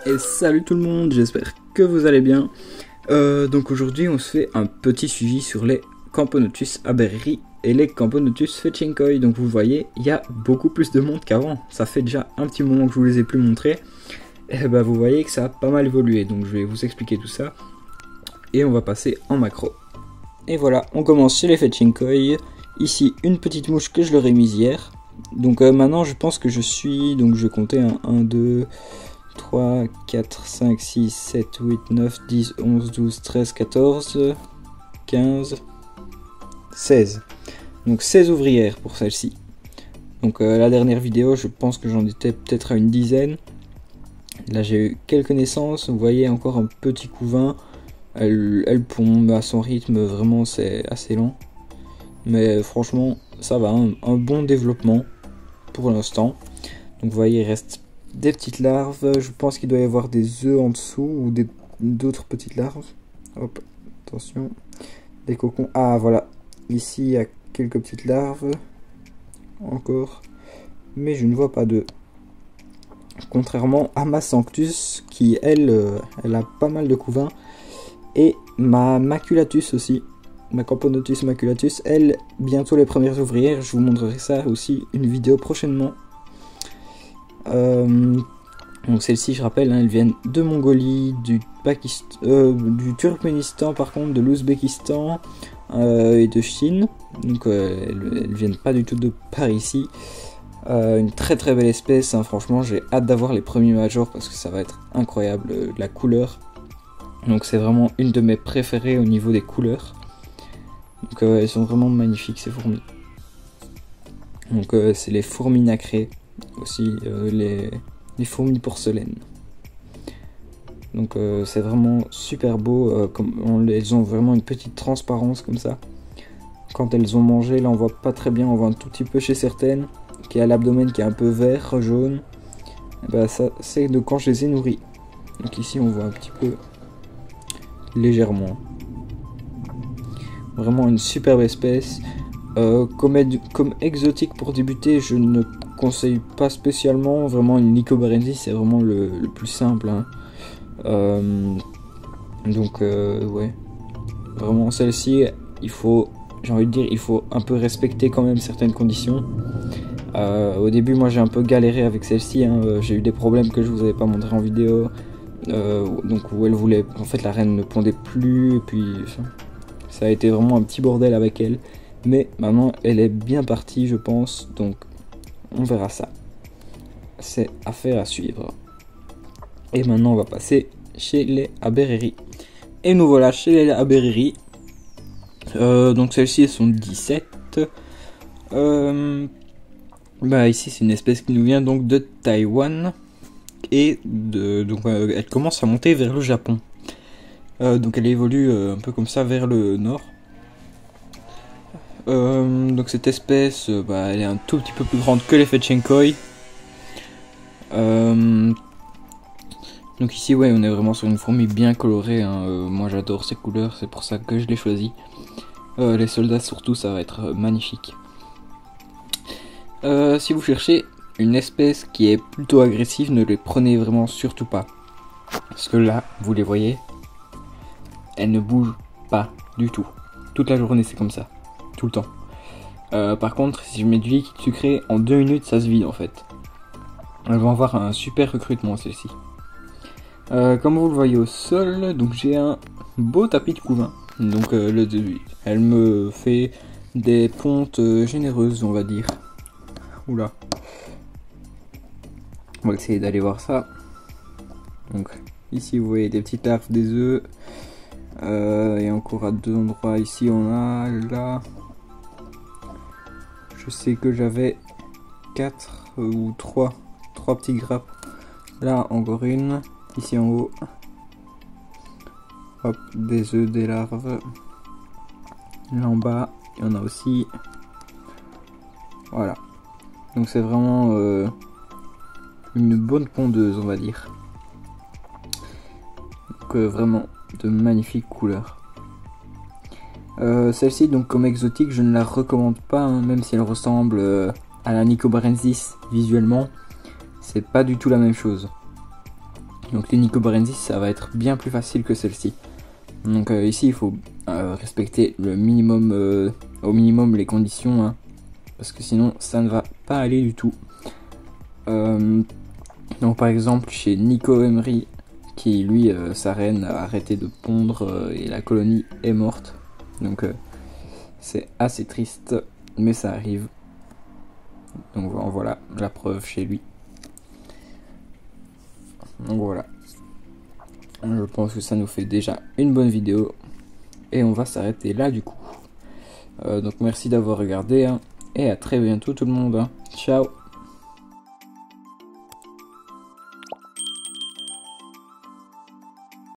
Et salut tout le monde, j'espère que vous allez bien. Donc aujourd'hui on se fait un petit suivi sur les Camponotus aberri et les Camponotus fetchinkoi. Donc vous voyez, il y a beaucoup plus de monde qu'avant. Ça fait déjà un petit moment que je vous les ai plus montrés. Et bah vous voyez que ça a pas mal évolué. Donc je vais vous expliquer tout ça. Et on va passer en macro. Et voilà, on commence chez les fetchinkoi. Ici une petite mouche que je leur ai mise hier. Donc maintenant je pense que je suis... Donc je vais compter 1, 2... 3, 4, 5, 6, 7, 8, 9, 10, 11, 12, 13, 14, 15, 16. Donc 16 ouvrières pour celle-ci. Donc la dernière vidéo, je pense que j'en étais peut-être à une dizaine. Là j'ai eu quelques naissances, vous voyez encore un petit couvain. Elle pond à son rythme, vraiment c'est assez lent. Mais franchement, ça va, un bon développement pour l'instant. Donc vous voyez, il reste des petites larves, je pense qu'il doit y avoir des œufs en dessous ou d'autres petites larves. Hop, attention, des cocons. Ah voilà, ici il y a quelques petites larves encore, mais je ne vois pas d'œufs. Contrairement à ma Sanctus qui elle a pas mal de couvains, et ma Maculatus aussi, ma Camponotus maculatus, elle bientôt les premières ouvrières. Je vous montrerai ça aussi une vidéo prochainement. Donc celles-ci, je rappelle, hein, elles viennent de Mongolie, du Turkménistan par contre, de l'Ouzbékistan et de Chine. Donc elles viennent pas du tout de par ici. Une très très belle espèce, hein. Franchement j'ai hâte d'avoir les premiers majors parce que ça va être incroyable, la couleur. Donc c'est vraiment une de mes préférées au niveau des couleurs. Donc elles sont vraiment magnifiques ces fourmis. Donc c'est les fourmis nacrées. Aussi les fourmis porcelaines. Donc c'est vraiment super beau, elles ont vraiment une petite transparence comme ça. Quand elles ont mangé, là on voit pas très bien, on voit un tout petit peu chez certaines, qui a l'abdomen qui est un peu vert, jaune. Et bah ça c'est de quand je les ai nourries. Donc ici on voit un petit peu légèrement. Vraiment une superbe espèce. Comme exotique pour débuter, je ne conseille pas spécialement. Vraiment une Nicobarensis, c'est vraiment le plus simple, hein. Donc ouais, vraiment celle-ci, il faut, j'ai envie de dire, il faut un peu respecter quand même certaines conditions. Au début moi j'ai un peu galéré avec celle-ci, hein. J'ai eu des problèmes que je vous avais pas montré en vidéo, donc où elle voulait, en fait la reine ne pondait plus, et puis ça a été vraiment un petit bordel avec elle. Mais maintenant elle est bien partie je pense, donc on verra ça. C'est affaire à suivre. Et maintenant on va passer chez les aberri. Et nous voilà chez les aberri. Donc celles-ci elles sont 17. Bah ici c'est une espèce qui nous vient donc de Taïwan. Et donc elle commence à monter vers le Japon. Donc elle évolue un peu comme ça vers le nord. Donc cette espèce, elle est un tout petit peu plus grande que les fetchinkoi. Donc ici ouais, on est vraiment sur une fourmi bien colorée, hein. Moi j'adore ces couleurs, c'est pour ça que je l'ai choisi. Les soldats surtout, ça va être magnifique. Si vous cherchez une espèce qui est plutôt agressive, ne les prenez vraiment surtout pas. Parce que là, vous les voyez, elles ne bougent pas du tout. Toute la journée c'est comme ça. Tout le temps. Par contre, si je mets du liquide sucré, en 2 minutes ça se vide en fait. Elles vont avoir un super recrutement celle-ci. Comme vous le voyez au sol, donc j'ai un beau tapis de couvain. Donc elle me fait des pontes généreuses, on va dire. Oula. On va essayer d'aller voir ça. Donc ici vous voyez des petites larves, des œufs. Et encore à 2 endroits, ici on a là. Je sais que j'avais 4 ou 3 petites grappes. Là encore une. Ici en haut. Hop, des œufs, des larves. Là en bas, il y en a aussi. Voilà. Donc c'est vraiment une bonne pondeuse, on va dire. Donc vraiment de magnifiques couleurs. Celle-ci, donc comme exotique, je ne la recommande pas, hein, même si elle ressemble à la Nicobarensis visuellement, c'est pas du tout la même chose. Donc les Nicobarensis, ça va être bien plus facile que celle-ci. Donc ici, il faut respecter le minimum, au minimum les conditions, hein, parce que sinon ça ne va pas aller du tout. Donc par exemple chez Nico Emery, qui lui, sa reine a arrêté de pondre et la colonie est morte. Donc c'est assez triste, mais ça arrive. Donc voilà la preuve chez lui. Donc voilà. Je pense que ça nous fait déjà une bonne vidéo. Et on va s'arrêter là du coup. Donc merci d'avoir regardé, hein, et à très bientôt tout le monde. Hein. Ciao.